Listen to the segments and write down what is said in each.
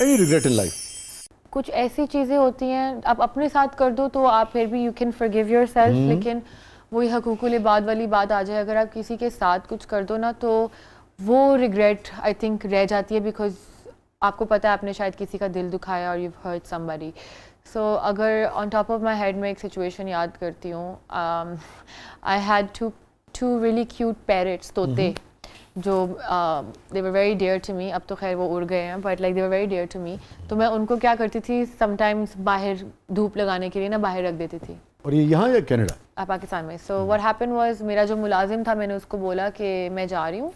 Any regret in life? کچھ ایسی چیزیں ہوتی ہیں آپ اپنے ساتھ کر دو تو آپ پھر بھی یو کین forgive yourself, لیکن وہی حقوق العباد والی بات آ جائے, اگر آپ کسی کے ساتھ کچھ کر دو نا تو وہ ریگریٹ آئی تھنک رہ جاتی ہے, بیکاز آپ کو پتہ ہے آپ نے شاید کسی کا دل دکھایا اور you've hurt somebody. سو اگر on top of my head میں ایک سچویشن یاد کرتی ہوں, I had two really cute parrots, طوطے, جو they were very dear to me. اب تو خیر وہ اڑ گئے ہیں, but like they were very dear to me. تو میں ان کو کیا کرتی تھی, sometimes باہر دھوپ لگانے کے لیے نا باہر رکھ دیتی تھی. اور یہ یہاں یا کینیڈا؟ پاکستان میں. سو what happened was میرا جو ملازم تھا, میں نے اس کو بولا کہ میں جا رہی ہوں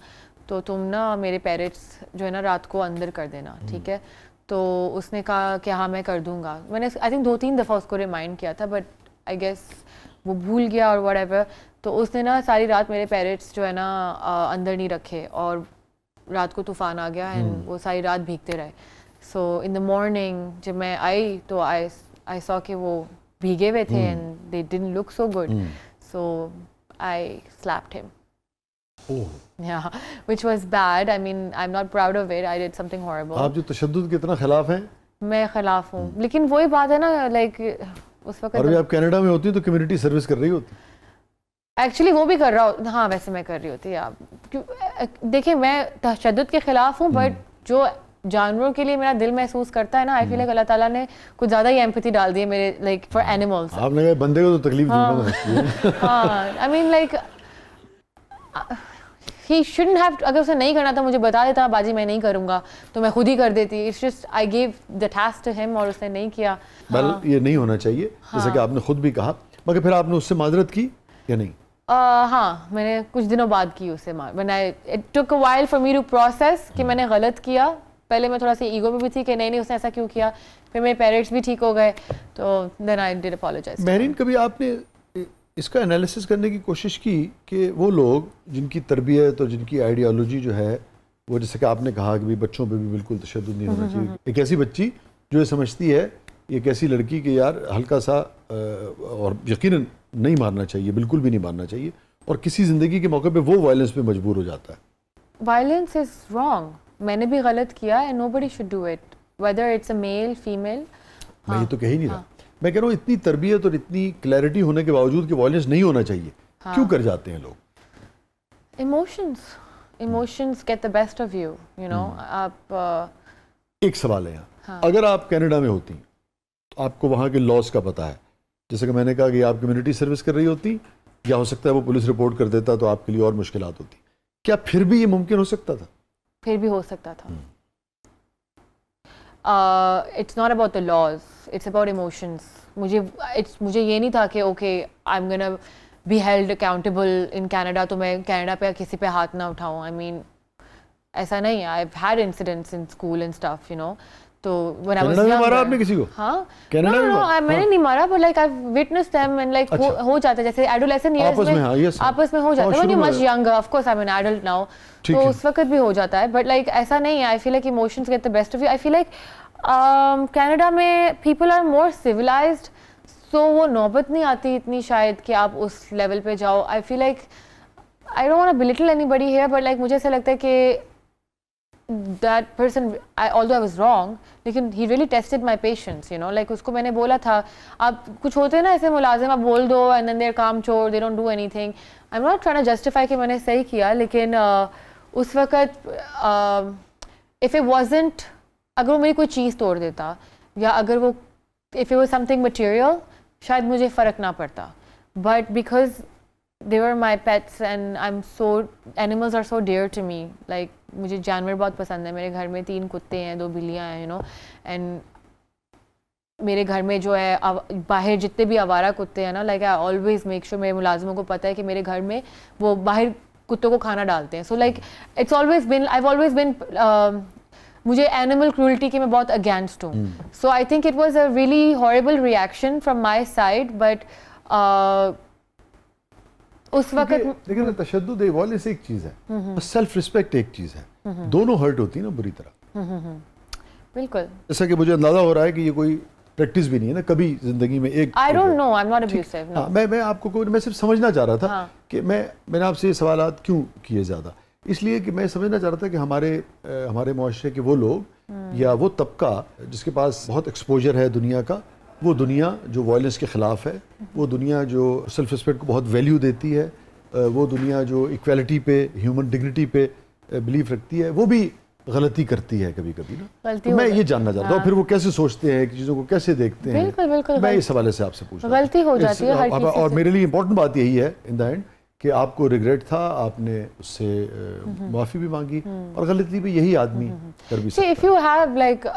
تو تم نا میرے پیرٹس جو ہے نا رات کو اندر کر دینا, ٹھیک ہے؟ تو اس نے کہا کہ ہاں میں کر دوں گا. میں نے آئی تھنک 2-3 دفعہ اس کو ریمائنڈ کیا تھا, بٹ آئی گیس وہ بھول گیا اور واٹ ایور. تو اس نے نا ساری رات میرے پیرٹس جو ہے نا اندر نہیں رکھے, اور رات کو طوفان آ گیا اینڈ وہ ساری رات بھیگتے رہے. سو ان دا مارننگ جب میں آئی تو آئی سو کہ وہ بھیگے ہوئے تھے and they didn't look so good. So I slapped him. Yeah, which was bad. I mean, I'm not proud of it. I did something horrible. آپ جو تشدد کے اتنا خلاف ہیں. میں خلاف ہوں, لیکن وہی بات ہے نا, لائک اس وقت اور آپ کینیڈا میں ہوتی ہیں تو کمیونٹی سروس کر رہی ہوتی. ایکچولی وہ بھی کر رہا ہوں, ہاں ویسے میں کر رہی ہوتی. آپ دیکھیں میں تشدد کے خلاف ہوں, بٹ جو جانوروں کے لیے میرا دل محسوس کرتا ہے نا, آئی فیل لائک اللہ تعالیٰ نے کچھ زیادہ ہی ایمپتھی ڈال دی ہے میرے, لائک فار اینیملس. آپ نے کہا بندے کو تو تکلیف دینا. ہاں آئی مین لائک he shouldn't have, اگر اسے نہیں کرنا تھا مجھے بتا دیتا, باجی میں نہیں کروں گا, تو میں خود ہی کر دیتی. It's just I gave the task to him اور اس نے نہیں کیا. بل یہ نہیں ہونا چاہیے, جیسا کہ آپ نے خود بھی کہا. مگر پھر آپ نے اس سے معذرت کی یا نہیں؟ ہاں میں نے کچھ دنوں بعد کی اس سے. It took a while for me to process کہ میں نے غلط کیا. پہلے میں تھوڑا سا ایگو میں بھی تھی کہ نہیں اس نے ایسا کیوں کیا. پھر میرے پیرنٹس بھی ٹھیک ہو گئے, تو then I did apologize. Mehreen, کبھی آپ نے اس کا انالیسس کرنے کی کوشش کی کہ وہ لوگ جن کی تربیت اور جن کی آئیڈیالوجی جو ہے وہ, جیسے کہ آپ نے کہا کہ بچوں پہ بھی بالکل تشدد نہیں ہونا چاہیے, ایک ایسی بچی جو یہ سمجھتی ہے, ایک ایسی لڑکی کہ یار ہلکا سا, اور یقیناً نہیں مارنا چاہیے, بالکل بھی نہیں مارنا چاہیے, اور کسی زندگی کے موقع پہ وہ وائلنس پہ مجبور ہو جاتا ہے. Violence is wrong. میں نے بھی غلط کیا and nobody should do it, whether it's a male, female. میں یہ تو کہہ ہی نہیں رہا, میں کہہ رہا ہوں اتنی تربیت اور اتنی کلیئرٹی ہونے کے باوجود کہ وائلنس نہیں ہونا چاہیے, کیوں کر جاتے ہیں لوگ؟ Emotions get the best of you, you know. آپ ایک سوال ہے یہاں, اگر آپ کینیڈا میں ہوتی تو آپ کو وہاں کے لاس کا پتہ ہے, جیسے کہ میں نے کہا کہ آپ کمیونٹی سروس کر رہی ہوتی, یا ہو سکتا ہے وہ پولیس رپورٹ کر دیتا تو آپ کے لیے اور مشکلات ہوتی, کیا پھر بھی یہ ممکن ہو سکتا تھا؟ پھر بھی ہو سکتا تھا. It's not about the laws, it's about emotions. مجھے یہ نہیں تھا کہ okay I'm gonna be held accountable in Canada, تو میں کینیڈا پہ کسی پہ ہاتھ نہ اٹھاؤں. I mean ایسا نہیں ہے. I've had incidents in school and stuff, you know. تو when I was کینیڈا میں مارا آپ younger, نے کسی کو؟ ہاں کینیڈا میں نے نہیں مارا, but like I've witnessed them and like ہو جاتا ہے جیسے adolescent years میں آپس میں ہو جاتا ہے. When you're much younger, of course I'm an adult now, تو اس وقت بھی ہو جاتا ہے, but like ایسا نہیں ہے. I feel like emotions get the best of you. I feel like Canada میں people are more civilized, so وہ نوبت نہیں آتی اتنی شاید کہ آپ اس لیول پہ جاؤ. I feel like I don't want to belittle anybody here, but like مجھے ایسا لگتا ہے کہ that person, although I was wrong, لیکن he really tested my patience, you know. Like اس کو میں نے بولا تھا, آپ کچھ ہوتے ہیں نا ایسے ملازم, آپ بول دو and then they're calm chore, they don't do anything. I'm not trying to justify کہ میں نے صحیح کیا, لیکن اس وقت if it wasn't, اگر وہ میری کوئی چیز توڑ دیتا, یا اگر وہ if it was something material, شاید مجھے فرق نہ پڑتا. But because they were my pets and animals are so dear to me, like مجھے جانور بہت پسند ہے. میرے گھر میں 3 کتے ہیں, 2 بلیاں ہیں, you know. And میرے گھر میں جو ہے باہر جتنے بھی آوارہ کتے ہیں نا, like I always make sure میرے ملازموں کو پتہ ہے کہ میرے گھر میں وہ باہر کتوں کو کھانا ڈالتے ہیں. So like I've always been مجھے اینیمل کرولٹی کے میں بہت اگینسٹ ہوں. So I think it was a really horrible reaction from my side, but اس وقت لیکن تشدد وائلنس ایک چیز ہے, سیلف رسپیکٹ ایک چیز ہے, دونوں ہرٹ ہوتی ہیں نا بری طرح. بالکل, جیسا کہ مجھے اندازہ ہو رہا ہے کہ یہ کوئی پریکٹس بھی نہیں ہے نا کبھی زندگی میں. ایک I don't know, I'm not abusive, no. میں آپ کو میں صرف سمجھنا چاہ رہا تھا کہ میں نے آپ سے یہ سوالات کیوں کیے زیادہ, اس لیے کہ میں سمجھنا چاہ رہا تھا کہ ہمارے معاشرے کے وہ لوگ یا وہ طبقہ جس کے پاس بہت ایکسپوجر ہے دنیا کا, وہ دنیا جو وائلنس کے خلاف ہے, وہ دنیا جو سیلف رسپیکٹ کو بہت ویلیو دیتی ہے, وہ دنیا جو ایکویلٹی پہ, ہیومن ڈگنیٹی پہ بلیف رکھتی ہے, وہ بھی غلطی کرتی ہے کبھی کبھی نا. تو میں یہ جاننا چاہتا ہوں پھر وہ کیسے سوچتے ہیں, چیزوں کو کیسے دیکھتے ہیں. بالکل میں اس حوالے سے آپ سے پوچھ رہا ہوں. غلطی ہو جاتی ہے ہر کسی سے, اور میرے لیے امپورٹنٹ بات یہی ہے ان دا اینڈ کہ آپ کو ریگریٹ تھا, آپ نے اس سے معافی بھی مانگی, اور غلطی بھی یہی آدمی کر بھی سکتا ہے. if you have like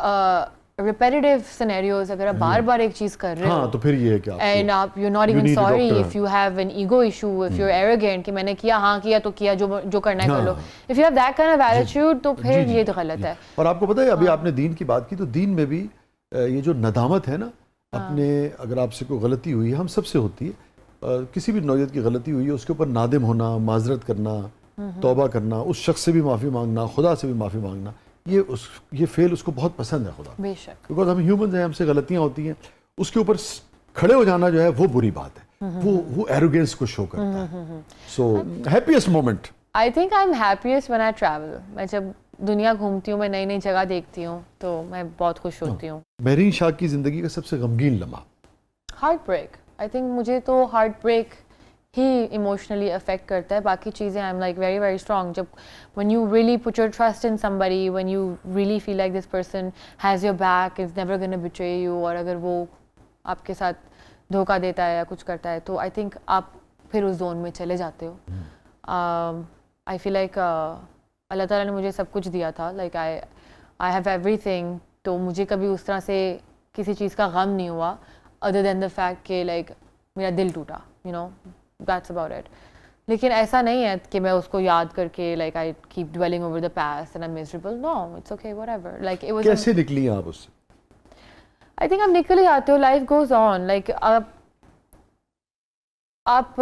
repetitive scenarios, اگر آپ بار بار ایک چیز کر رہے ہو, ہاں تو پھر یہ ہے کہ and you're not even sorry, if you have an ego issue, if you're arrogant کہ میں نے کیا, ہاں کیا تو کیا, جو کرنا ہے کر لو, if you have that kind of attitude تو پھر یہ تو غلط ہے. اور آپ کو پتہ ہے ابھی آپ نے دین کی بات کی, تو دین میں بھی یہ جو ندامت ہے نا, اپنے اگر آپ سے کوئی غلطی ہوئی ہے, ہم سب سے ہوتی ہے, کسی بھی نوعیت کی غلطی ہوئی ہے, اس کے اوپر نادم ہونا, معذرت کرنا, توبہ کرنا, اس شخص سے بھی معافی مانگنا, خدا سے بھی معافی مانگنا, یہ فعل اس کو بہت پسند ہے خدا, بے شک, بیکاز ہم ہیومنز ہیں, ہم سے غلطیاں ہوتی ہیں. اس کے اوپر کھڑے ہو جانا جو ہے وہ بری بات ہے, وہ ایروگینس کو شو کرتا ہے. So happiest moment, I think I'm happiest when I travel. میں جب دنیا گھومتی ہوں, میں نئی نئی جگہ دیکھتی ہوں, تو میں بہت خوش ہوتی ہوں. مہرین شاہ کی زندگی کا سب سے غمگین لمحہ, ہارٹ بریک. آئی تھنک مجھے تو ہارٹ بریک ہی ایموشنلی افیکٹ کرتا ہے, باقی چیزیں I am like very very strong. جب when you really put your trust in somebody, when you really feel like this person has your back, is never going to betray you, اور اگر وہ آپ کے ساتھ دھوکہ دیتا ہے یا کچھ کرتا ہے, تو آئی تھنک آپ پھر اس زون میں چلے جاتے ہو. آئی فیل لائک اللہ تعالیٰ نے مجھے سب کچھ دیا تھا, like I have every thing, تو مجھے کبھی اس طرح سے کسی چیز کا غم نہیں ہوا ادر دین دا فیکٹ کہ لائک میرا دل ٹوٹا, you know, that's about it. لیکن ایسا نہیں ہے کہ میں اس کو یاد کر کے like I keep dwelling over the past and I am miserable. No, it's okay, whatever. Like it was, کیسے نکلی آپ اس سے؟ آئی تھنک آپ نکل ہی آتے ہو, لائف گوز آن. لائک آپ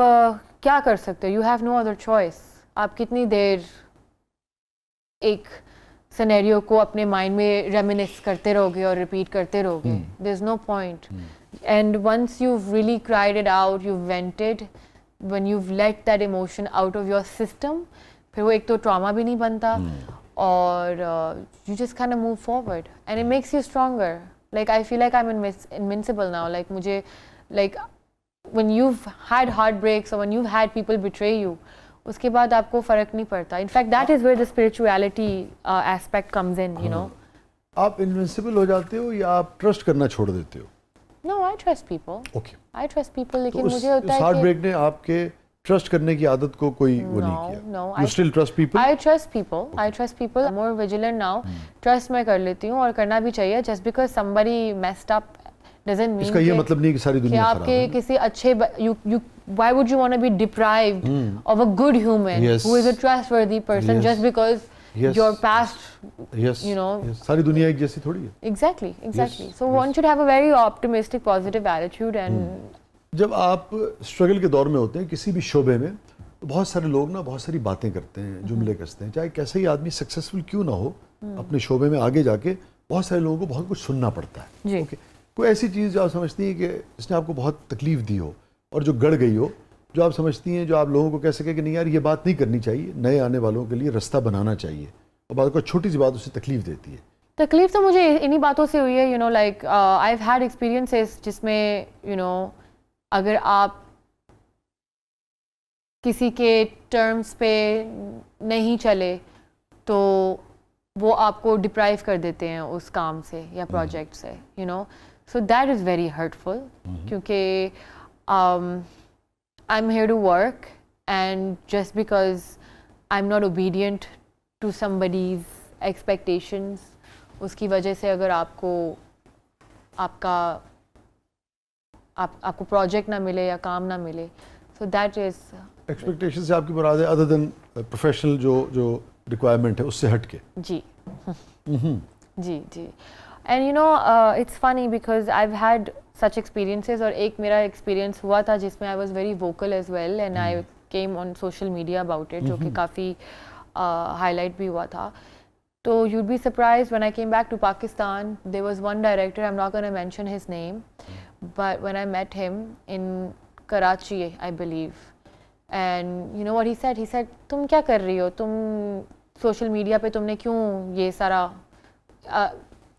کیا کر سکتے ہو, you have no other choice. آپ کتنی دیر ایک سینیریو کو اپنے مائنڈ میں ریمینس کرتے رہو گے اور ریپیٹ کرتے رہو گے, there is no point. And once you really cried it out, you wanted, when you've let that emotion out of your system, پھر وہ ایک تو ٹراما بھی نہیں بنتا, اور you just kind of move forward and it makes you stronger. Like I feel like I'm invincible now. Like مجھے like when you've had heartbreaks or when you've had people betray you, اس کے بعد آپ کو فرق نہیں پڑتا. In fact that is where the spirituality aspect comes in, you know. آپ invincible ہو جاتے ہو یا آپ ٹرسٹ کرنا چھوڑ دیتے ہو؟ No, I trust people. Okay. I trust people, لیکن مجھے ہوتا ہے کہ ہارٹ بریک نے آپ کے ٹرسٹ کرنے کی عادت کو کوئی وہ نہیں کیا. No, You still trust people? I trust people. I trust people. I'm more vigilant now. Trust میں کر لیتی ہوں, اور کرنا بھی چاہیے. Just because somebody messed up doesn't mean اس کا یہ مطلب نہیں کہ ساری دنیا خراب ہے. کہ آپ کے کسی اچھے why would you want to be deprived of a good human who is a trustworthy person just because your past, you know. ساری دنیا ایک جیسی تھوڑی ہے. Exactly. So one should have a very optimistic, positive attitude. And جب آپ struggle کے دور میں ہوتے ہیں کسی بھی شعبے میں, تو بہت سارے لوگ نا بہت ساری باتیں کرتے ہیں, جملے کستے ہیں, چاہے کیسے ہی آدمی سکسیسفل کیوں نہ ہو اپنے شعبے میں, آگے جا کے بہت سارے لوگوں کو بہت کچھ سننا پڑتا ہے. کوئی ایسی چیز جو آپ سمجھتی ہیں کہ اس نے آپ کو بہت تکلیف دی ہو اور جو گڑ گئی ہو, جو آپ سمجھتی ہیں, جو آپ لوگوں کو کہہ سکے کہ نہیں یار یہ بات نہیں کرنی چاہیے, نئے آنے والوں کے لیے رستہ بنانا چاہیے, اور بعد کوئی چھوٹی سی بات اسے تکلیف دیتی ہے؟ تکلیف تو مجھے انہی باتوں سے ہوئی ہے, you know, like I have had experiences جس میں, یو نو, اگر آپ کسی کے ٹرمز پہ نہیں چلے تو وہ آپ کو ڈپرائیو کر دیتے ہیں اس کام سے یا پروجیکٹ سے, you know. So that is very hurtful, کیونکہ I am here to work, and just because I am not obedient to somebody's expectations, اس کی وجہ سے اگر آپ کو پروجیکٹ نہ ملے یا کام نہ ملے, سو دیٹ از ایکسپیکٹیشن سے آپ کی مراد ہے ادر دین پروفیشنل جو ریکوائرمنٹ ہے اس سے ہٹ کے. جی جی. And you know it's funny because I have had such experiences, اور ایک میرا ایکسپیرینس ہوا تھا جس میں I was very vocal as well, and I came on social media about it, جو کہ کافی ہائی لائٹ بھی ہوا تھا. تو you'd be surprised, when I came back to Pakistan, there was one director, I'm not going to mention his name, but when I met him in Karachi, I believe, and you know what he said? He said, تم کیا کر رہی ہو, تم social media پہ تم نے کیوں یہ سارا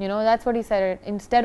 You know, that's what he said. Instead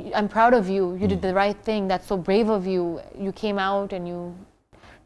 I'm proud of you, you did the right thing, that's so brave of you, you came out and you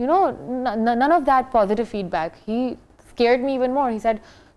you know, none of that positive feedback. He scared me even more. He said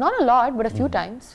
not a lot but a few times.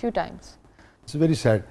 few times. It's very sad.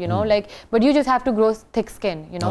you know, like but you just have to grow thick skin, you know.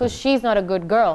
so she's not a good girl.